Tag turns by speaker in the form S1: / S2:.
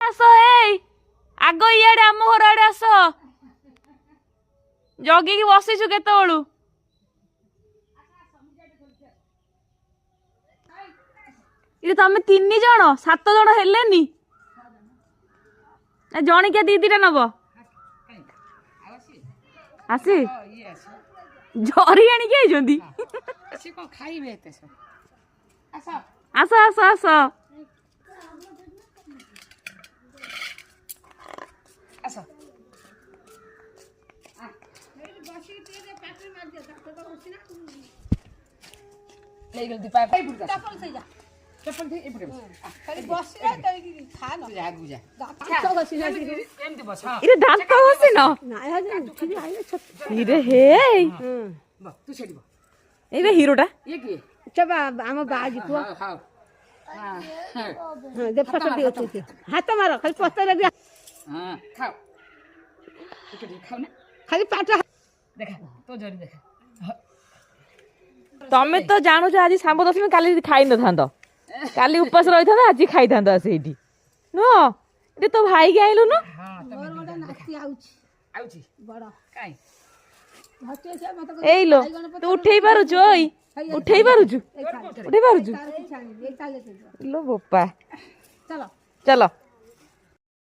S1: आस ए आग इे आम घर आड़े आस जगिकी बसीचु केतलू ये तुम 3 जन 7 जन हेलेनी जणिकिया दीदीटा नब आसी झरी आणिकी आइजंती आस आस आस इरे दांत बसिन इरे हे एबे हीरोटा
S2: ये की
S3: चबा आम बाजी को दे फट दे हाथ मारो खाली पत्ता दे
S2: हां खाओ खाओ ना
S3: खाली पाट
S2: देखा तो जरी देखा
S1: तमे तो जानु छ आज सांब दशमी काली खाई न थांदो काली उपास रही था आज खाई थांदो सेठी नो ए तो भाई के आइलु न
S2: हां
S3: मोर गोटा नाची
S2: आउची
S3: बड़ा
S2: काई
S3: हटे से मत
S1: एई लो तू उठेई पारु छु ओई उठेई पारु छु उठेई पारु छु
S3: एक ताले
S1: लो बोपा
S3: चलो
S1: चलो